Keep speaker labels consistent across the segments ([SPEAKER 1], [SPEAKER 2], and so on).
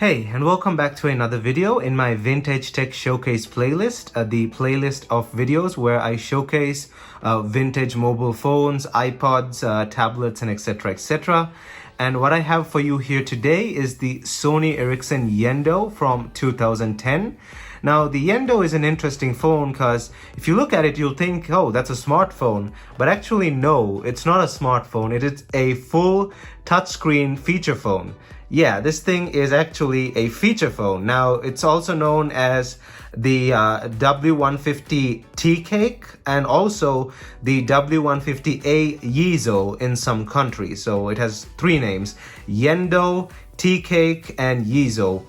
[SPEAKER 1] Hey, and welcome back to another video in my Vintage Tech Showcase playlist, the playlist of videos where I showcase vintage mobile phones, iPods, tablets, and etc. etc. And what I have for you here today is the Sony Ericsson Yendo from 2010. Now, the Yendo is an interesting phone because if you look at it, you'll think, oh, that's a smartphone. But actually, no, it's not a smartphone. It is a full touchscreen feature phone. Yeah, this thing is actually a feature phone. Now, it's also known as the W150 Tea Cake and also the W150A Yeezo in some countries. So it has three names: Yendo, Tea Cake, and Yeezo.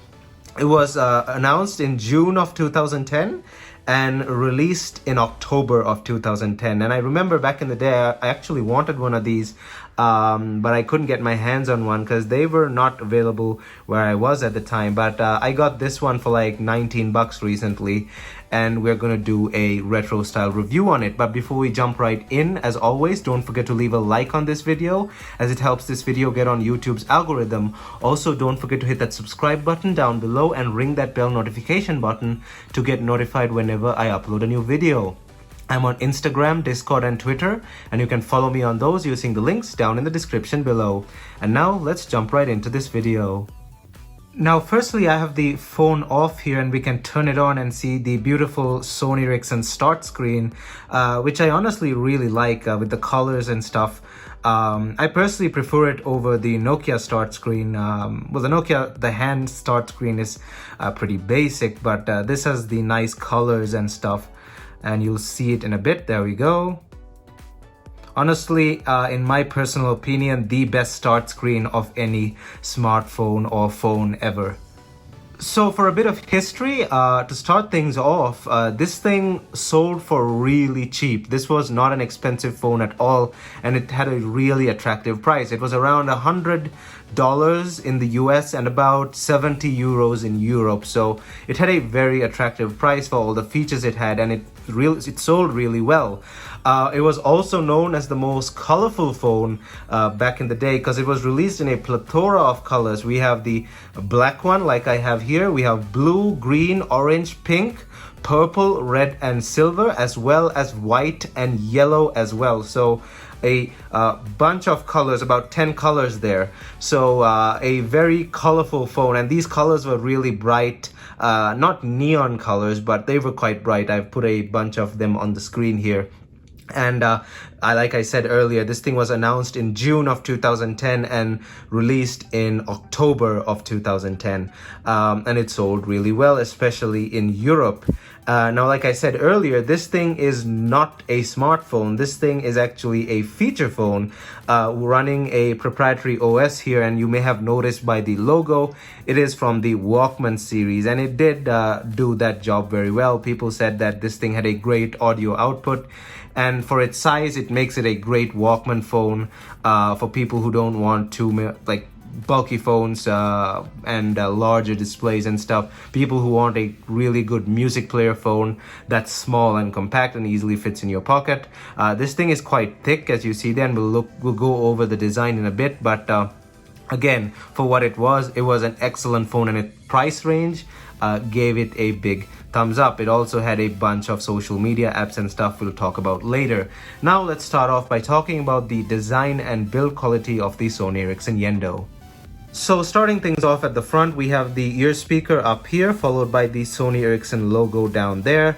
[SPEAKER 1] It was announced in June of 2010 and released in October of 2010. And I remember back in the day, I actually wanted one of these, but I couldn't get my hands on one because they were not available where I was at the time. But I got this one for like 19 bucks recently, and we're gonna do a retro style review on it. But before we jump right in, as always, don't forget to leave a like on this video as it helps this video get on YouTube's algorithm. Also, don't forget to hit that subscribe button down below and ring that bell notification button to get notified whenever I upload a new video. I'm on Instagram, Discord, and Twitter, and you can follow me on those using the links down in the description below. And now let's jump right into this video. Now, firstly, I have the phone off here and we can turn it on and see the beautiful Sony Ericsson start screen, which I honestly really like with the colors and stuff. I personally prefer it over the Nokia start screen. Well, the Nokia, the hand start screen is pretty basic, but this has the nice colors and stuff. And you'll see it in a bit. There we go. Honestly, in my personal opinion, the best start screen of any smartphone or phone ever. So for a bit of history, to start things off, this thing sold for really cheap. This was not an expensive phone at all, and it had a really attractive price. It was around $100 in the US and about 70 euros in Europe. So it had a very attractive price for all the features it had, and it sold really well. It was also known as the most colorful phone back in the day because it was released in a plethora of colors. We have the black one like I have here. We have blue, green, orange, pink, purple, red, and silver, as well as white and yellow as well. So a bunch of colors, about 10 colors there. So a very colorful phone, and these colors were really bright. Not neon colors, but they were quite bright. I've put a bunch of them on the screen here. And like I said earlier, this thing was announced in June of 2010 and released in October of 2010. And it sold really well, especially in Europe. Now, like I said earlier, this thing is not a smartphone. This thing is actually a feature phone running a proprietary OS here. And you may have noticed by the logo, it is from the Walkman series. And it did do that job very well. People said that this thing had a great audio output. And for its size, it makes it a great Walkman phone for people who don't want too bulky phones and larger displays and stuff. People who want a really good music player phone that's small and compact and easily fits in your pocket. This thing is quite thick, as you see there, and we'll go over the design in a bit. But again, for what it was an excellent phone, and its price range gave it a big thumbs up. It also had a bunch of social media apps and stuff we'll talk about later. Now let's start off by talking about the design and build quality of the Sony Ericsson Yendo. So starting things off at the front, we have the ear speaker up here, followed by the Sony Ericsson logo down there.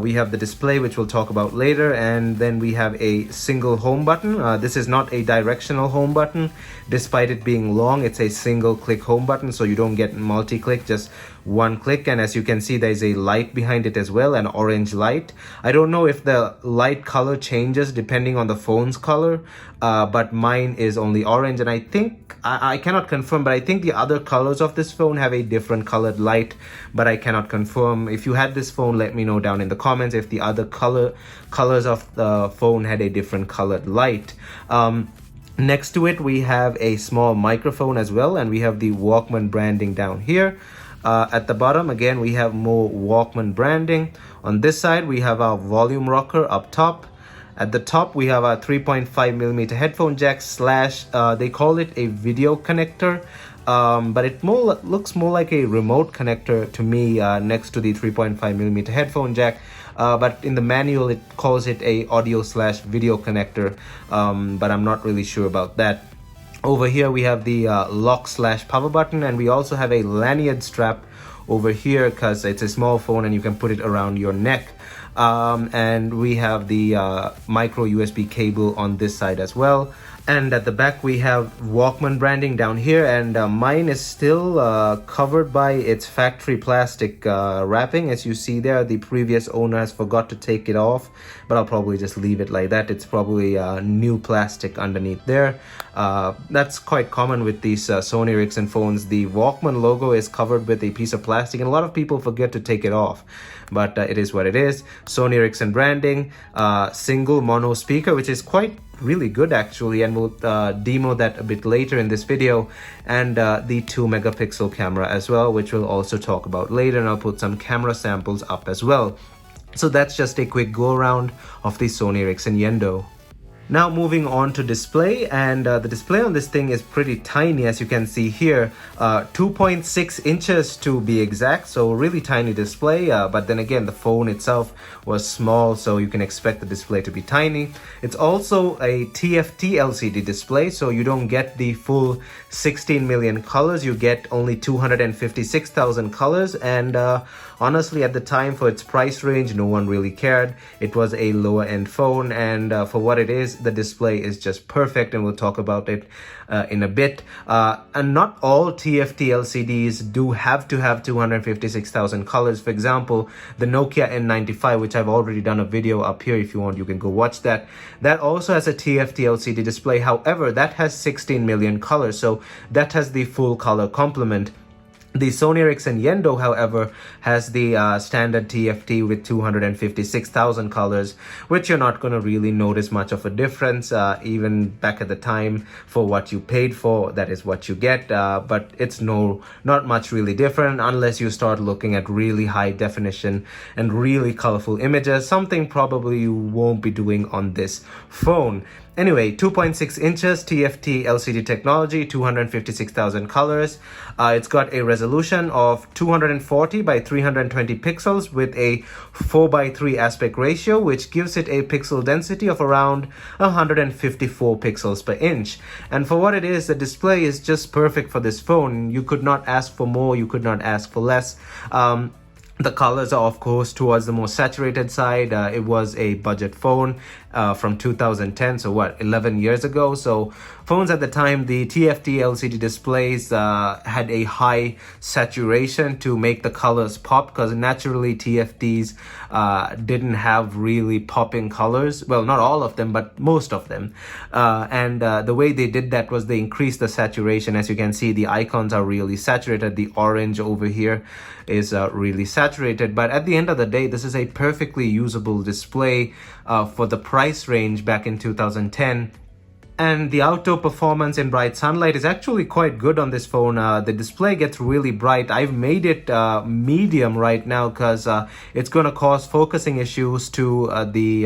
[SPEAKER 1] We have the display, which we'll talk about later, and then we have a single home button. This is not a directional home button. Despite it being long, it's a single click home button, so you don't get multi-click, just one click. And as you can see, there's a light behind it as well, an orange light. I don't know if the light color changes depending on the phone's color, but mine is only orange, and I think, I cannot confirm, but I think the other colors of this phone have a different colored light, but I cannot confirm. If you had this phone, let me know down in the comments if the other colors of the phone had a different colored light. Next to it, we have a small microphone as well, and we have the Walkman branding down here. At the bottom, again, we have more Walkman branding. On this side, we have our volume rocker up top. At the top, we have a 3.5mm headphone jack / they call it a video connector. but it looks more like a remote connector to me, next to the 3.5mm headphone jack. But in the manual it calls it a audio/video connector, but I'm not really sure about that. Over here we have the lock/power button, and we also have a lanyard strap over here because it's a small phone and you can put it around your neck. And we have the micro USB cable on this side as well. And at the back we have Walkman branding down here, and mine is still covered by its factory plastic wrapping. As you see there, the previous owner has forgot to take it off, but I'll probably just leave it like that. It's probably new plastic underneath there. That's quite common with these Sony Ericsson phones. The Walkman logo is covered with a piece of plastic, and a lot of people forget to take it off, but it is what it is. Sony Ericsson branding, single mono speaker, which is quite really good actually, and we'll demo that a bit later in this video, and the 2-megapixel camera as well, which we'll also talk about later, and I'll put some camera samples up as well. So that's just a quick go around of the Sony Ericsson Yendo. Now moving on to display, and the display on this thing is pretty tiny, as you can see here, 2.6 inches to be exact, so really tiny display, but then again the phone itself was small, so you can expect the display to be tiny. It's also a TFT LCD display, so you don't get the full 16 million colors, you get only 256,000 colors, and honestly at the time, for its price range, no one really cared. It was a lower end phone, and for what it is, the display is just perfect, and we'll talk about it in a bit. And not all TFT LCDs do have to have 256,000 colors. For example, the Nokia N95, which I've already done a video up here. If you want, you can go watch that. That also has a TFT LCD display. However, that has 16 million colors, so that has the full color complement. The Sony Ericsson Yendo, however, has the standard TFT with 256,000 colors, which you're not going to really notice much of a difference. Even back at the time, for what you paid for, that is what you get. But it's not much really different unless you start looking at really high definition and really colorful images, something probably you won't be doing on this phone. Anyway, 2.6 inches TFT LCD technology, 256,000 colors. It's got a resolution of 240 by 320 pixels with a 4:3 aspect ratio, which gives it a pixel density of around 154 pixels per inch. And for what it is, the display is just perfect for this phone. You could not ask for more, you could not ask for less. The colors are, of course, towards the more saturated side. It was a budget phone from 2010, so what, 11 years ago? So phones at the time, the TFT LCD displays had a high saturation to make the colors pop, because naturally TFTs didn't have really popping colors. Well, not all of them, but most of them. And the way they did that was they increased the saturation. As you can see, the icons are really saturated. The orange over here is really saturated, but at the end of the day, this is a perfectly usable display for the price range back in 2010. And the outdoor performance in bright sunlight is actually quite good on this phone. The display gets really bright. I've made it medium right now because it's going to cause focusing issues to the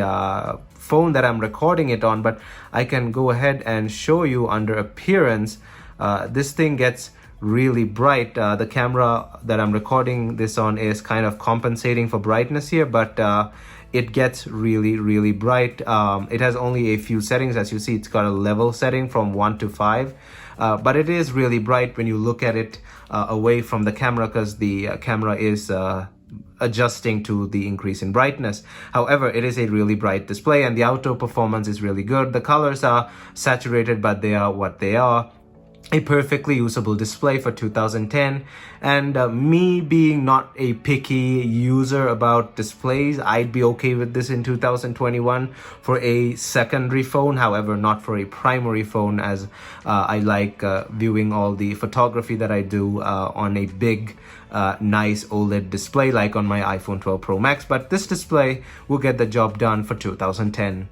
[SPEAKER 1] phone that I'm recording it on, but I can go ahead and show you under appearance. This thing gets really bright. The camera that I'm recording this on is kind of compensating for brightness here, but it gets really bright. It has only a few settings. As you see, it's got a level setting from 1 to 5, but it is really bright when you look at it away from the camera, because the camera is adjusting to the increase in brightness. However, it is a really bright display, and the outdoor performance is really good. The colors are saturated, but they are what they are. A perfectly usable display for 2010, and me being not a picky user about displays, I'd be okay with this in 2021 for a secondary phone. However, not for a primary phone, as I like viewing all the photography that I do on a big nice OLED display like on my iPhone 12 Pro Max. But this display will get the job done for 2010.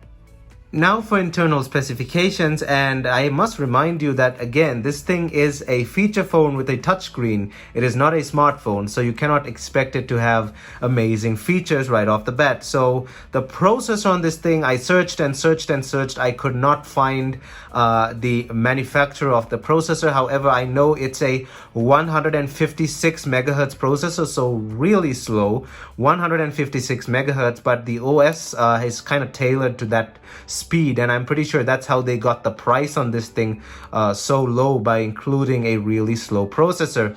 [SPEAKER 1] Now for internal specifications, and I must remind you that again, this thing is a feature phone with a touchscreen. It is not a smartphone, so you cannot expect it to have amazing features right off the bat. So the processor on this thing, I searched and searched and searched. I could not find the manufacturer of the processor. However, I know it's a 156 megahertz processor, so really slow, 156 megahertz, but the OS is kind of tailored to that speed, and I'm pretty sure that's how they got the price on this thing so low, by including a really slow processor.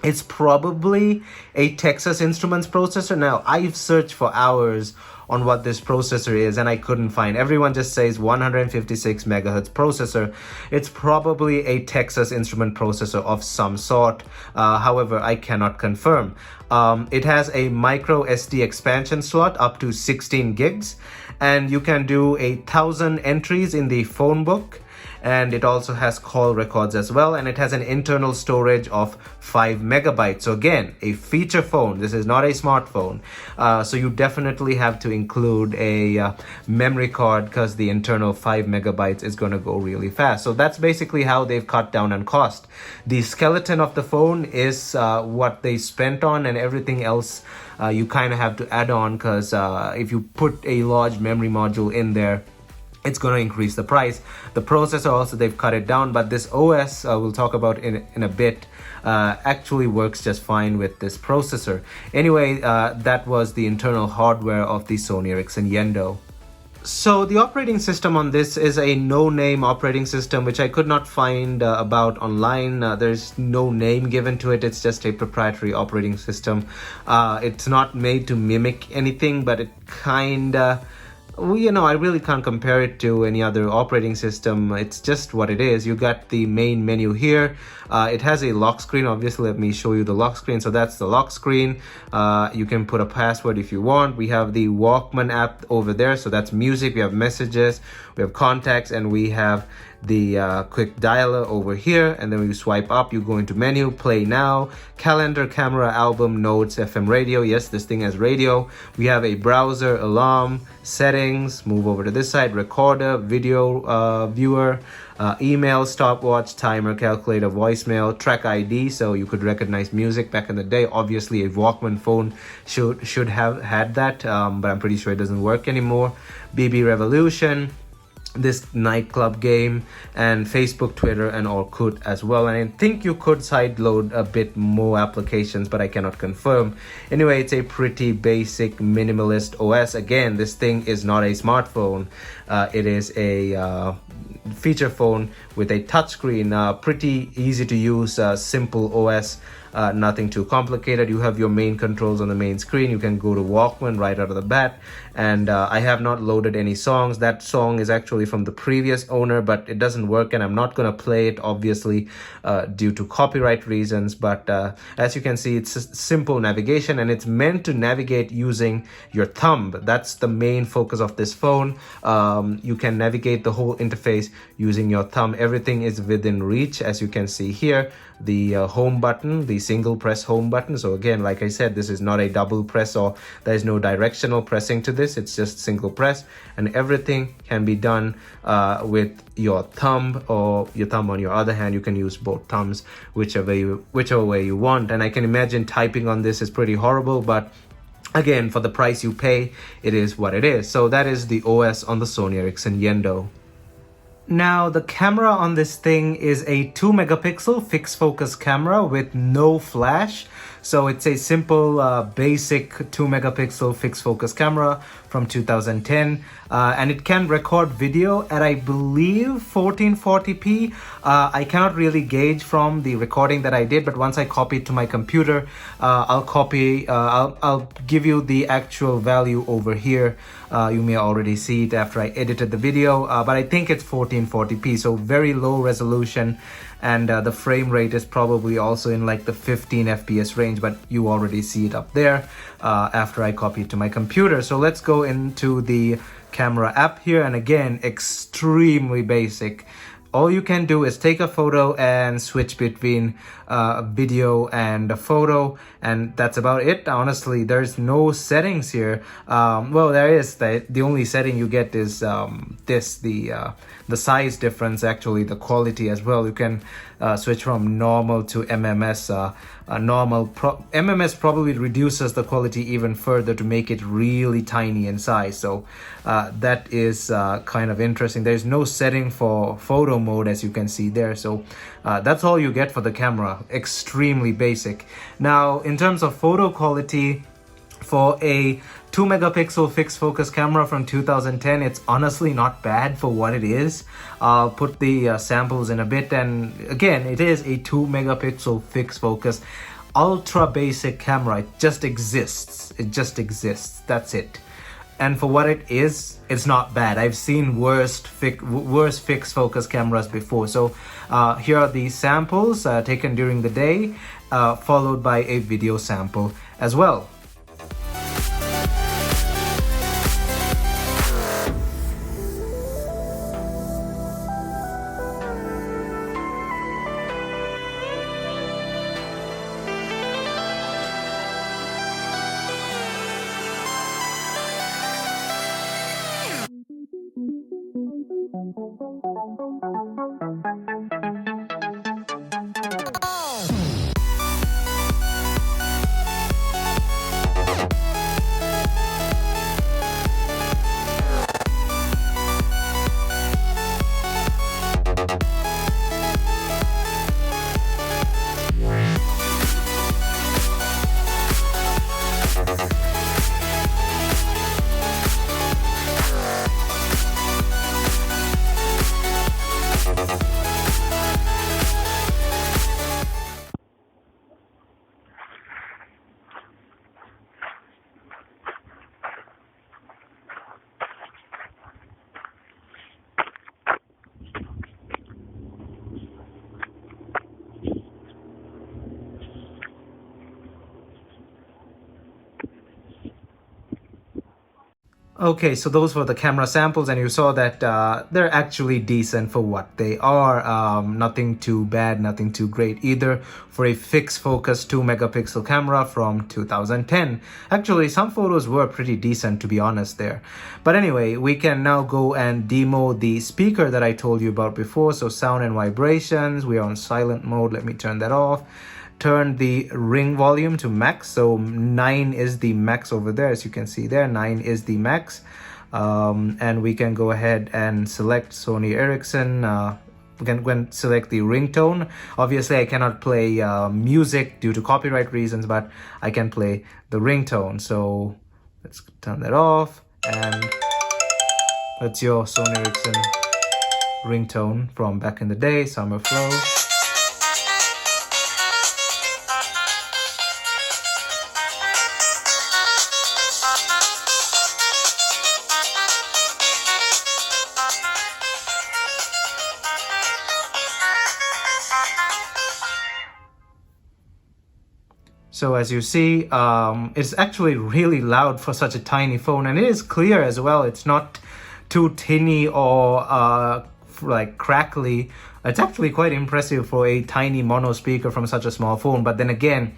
[SPEAKER 1] It's probably a Texas Instruments processor. Now, I've searched for hours on what this processor is and I couldn't find. Everyone just says 156 megahertz processor. It's probably a Texas Instrument processor of some sort. However, I cannot confirm. It has a micro SD expansion slot up to 16 gigs, and you can do 1,000 entries in the phone book. And it also has call records as well, and it has an internal storage of 5 megabytes. So again, a feature phone. This is not a smartphone. So you definitely have to include a memory card, because the internal 5 megabytes is going to go really fast. So that's basically how they've cut down on cost. The skeleton of the phone is what they spent on, and everything else you kind of have to add on, because if you put a large memory module in there, it's going to increase the price. The processor also, they've cut it down, but this OS, we'll talk about in a bit, actually works just fine with this processor. Anyway, that was the internal hardware of the Sony Ericsson Yendo. So the operating system on this is a no-name operating system, which I could not find about online. There's no name given to it. It's just a proprietary operating system. It's not made to mimic anything, but it kinda... Well, you know, I really can't compare it to any other operating system. It's just what it is. You got the main menu here. It has a lock screen. Obviously, let me show you the lock screen. So that's the lock screen. You can put a password if you want. We have the Walkman app over there. So that's music. We have messages. We have contacts, and we have the quick dialer over here. And then when you swipe up, you go into menu, play now, calendar, camera, album, notes, FM radio. Yes, this thing has radio. We have a browser, alarm, settings, move over to this side, recorder, video viewer, email, stopwatch, timer, calculator, voicemail, track ID, so you could recognize music. Back in the day, obviously a Walkman phone should have had that, but I'm pretty sure it doesn't work anymore. BB Revolution, this nightclub game, and Facebook, Twitter, and Orkut as well. And I think you could sideload a bit more applications, but I cannot confirm. Anyway, it's a pretty basic minimalist OS. Again, this thing is not a smartphone. It is a feature phone with a touchscreen. Pretty easy to use, simple OS. Nothing too complicated. You have your main controls on the main screen. You can go to Walkman right out of the bat. And I have not loaded any songs. That song is actually from the previous owner, but it doesn't work, and I'm not going to play it, obviously, due to copyright reasons. But as you can see, it's a simple navigation, and it's meant to navigate using your thumb. That's the main focus of this phone. You can navigate the whole interface using your thumb. Everything is within reach, as you can see here. The home button, the single press home button. So again, like I said, this is not a double press, or there is no directional pressing to this. It's just single press, and everything can be done with your thumb, or your thumb on your other hand. You can use both thumbs, whichever way you want. And I can imagine typing on this is pretty horrible, but again, for the price you pay, it is what it is. So that is the OS on the Sony Ericsson Yendo. Now, the camera on this thing is a 2 megapixel fixed focus camera with no flash. So it's a simple, basic 2 megapixel fixed focus camera from 2010. And it can record video at, I believe, 1440p. I cannot really gauge from the recording that I did, but once I copy it to my computer, I'll give you the actual value over here. You may already see it after I edited the video, but I think it's 1440p, so very low resolution. And the frame rate is probably also in like the 15 FPS range, but you already see it up there after I copy it to my computer. So let's go into the camera app here, and again, extremely basic. All you can do is take a photo and switch between video and a photo, and that's about it. Honestly, there's no settings here. Well, there is. The only setting you get is this, the size difference, actually the quality as well. You can switch from normal to MMS. MMS probably reduces the quality even further to make it really tiny in size. So that is kind of interesting. There's no setting for photo mode, as you can see there. So that's all you get for the camera. Extremely basic. Now, in terms of photo quality, for a 2 megapixel fixed focus camera from 2010, it's honestly not bad for what it is. I'll put the samples in a bit, and again, it is a 2 megapixel fixed focus ultra basic camera. It just exists. That's it. And for what it is, it's not bad. I've seen worse fixed focus cameras before. So here are the samples taken during the day, followed by a video sample as well. Okay, so those were the camera samples, and you saw that they're actually decent for what they are. Nothing too bad, nothing too great either for a fixed focus 2 megapixel camera from 2010. Actually, some photos were pretty decent, to be honest there. But anyway, we can now go and demo the speaker that I told you about before. So sound and vibrations, we are on silent mode. Let me turn that off. Turn the ring volume to max. So 9 is the max over there, as you can see there. 9 is the max. And we can go ahead and select Sony Ericsson. We can go and select the ringtone. Obviously, I cannot play music due to copyright reasons, but I can play the ringtone. So let's turn that off, and that's your Sony Ericsson ringtone from back in the day, Summer Flow. So as you see, it's actually really loud for such a tiny phone, and it is clear as well. It's not too tinny or like crackly. It's actually quite impressive for a tiny mono speaker from such a small phone. But then again,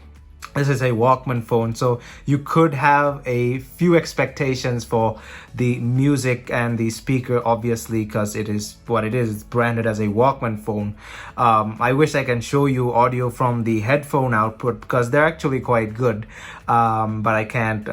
[SPEAKER 1] this is a Walkman phone, so you could have a few expectations for the music and the speaker, obviously, because it is what it is. It's branded as a Walkman phone. I wish I can show you audio from the headphone output, because they're actually quite good, but I can't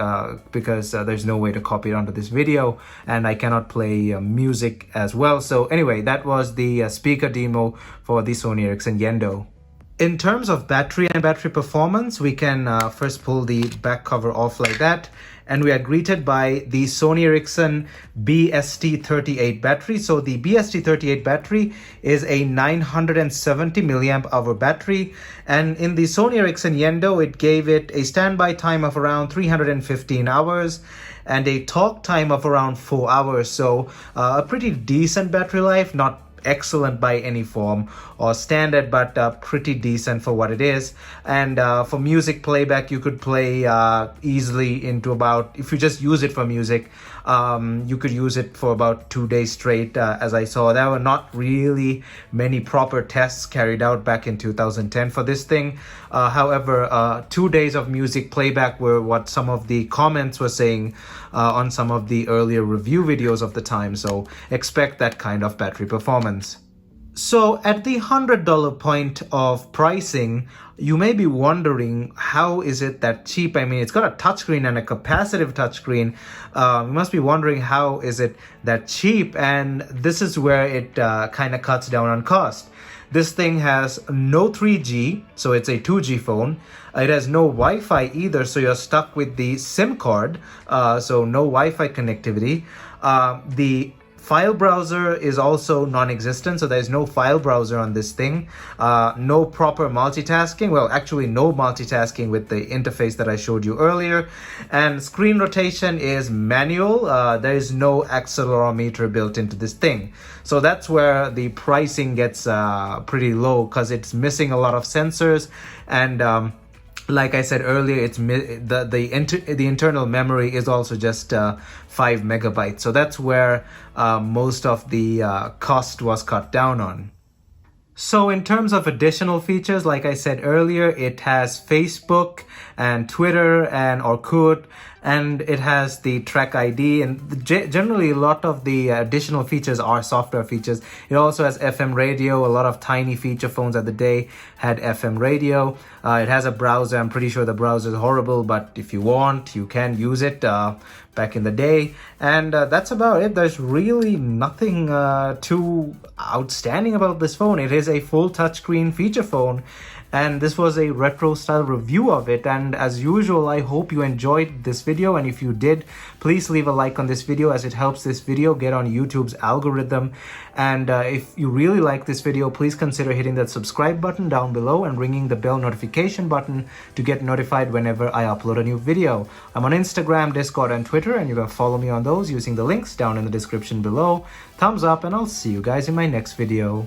[SPEAKER 1] because there's no way to copy it onto this video, and I cannot play music as well. So anyway, that was the speaker demo for the Sony Ericsson Yendo. In terms of battery and battery performance, we can first pull the back cover off like that, and we are greeted by the Sony Ericsson BST38 battery. So the BST38 battery is a 970 milliamp hour battery, and in the Sony Ericsson Yendo, it gave it a standby time of around 315 hours and a talk time of around 4 hours. So a pretty decent battery life, not excellent by any form or standard, but pretty decent for what it is. And for music playback, you could play easily into about, if you just use it for music, You could use it for about 2 days straight. As I saw, there were not really many proper tests carried out back in 2010 for this thing. However, 2 days of music playback were what some of the comments were saying on some of the earlier review videos of the time, so expect that kind of battery performance. So at the $100 point of pricing, you may be wondering, how is it that cheap? I mean, it's got a touchscreen and a capacitive touchscreen. You must be wondering, how is it that cheap? And this is where it kind of cuts down on cost. This thing has no 3G, so it's a 2G phone. It has no Wi-Fi either, so you're stuck with the SIM card, so no Wi-Fi connectivity. The file browser is also non-existent, so there's no file browser on this thing. No proper multitasking. Well, actually no multitasking with the interface that I showed you earlier. And screen rotation is manual. There is no accelerometer built into this thing. So that's where the pricing gets pretty low, because it's missing a lot of sensors. And like I said earlier, it's the internal memory is also just 5 megabytes. So that's where most of the cost was cut down on. So in terms of additional features, like I said earlier, it has Facebook and Twitter and Orkut, and it has the Track ID, and generally a lot of the additional features are software features. It also has FM radio. A lot of tiny feature phones at the day had FM radio. It has a browser. I'm pretty sure the browser is horrible, but if you want, you can use it back in the day. And that's about it. There's really nothing too outstanding about this phone. It is a full touchscreen feature phone, and this was a retro style review of it. And as usual, I hope you enjoyed this video, and if you did, please leave a like on this video, as it helps this video get on YouTube's algorithm. And if you really like this video, please consider hitting that subscribe button down below and ringing the bell notification button to get notified whenever I upload a new video. I'm on Instagram, Discord, and Twitter, and you can follow me on those using the links down in the description below. Thumbs up, and I'll see you guys in my next video.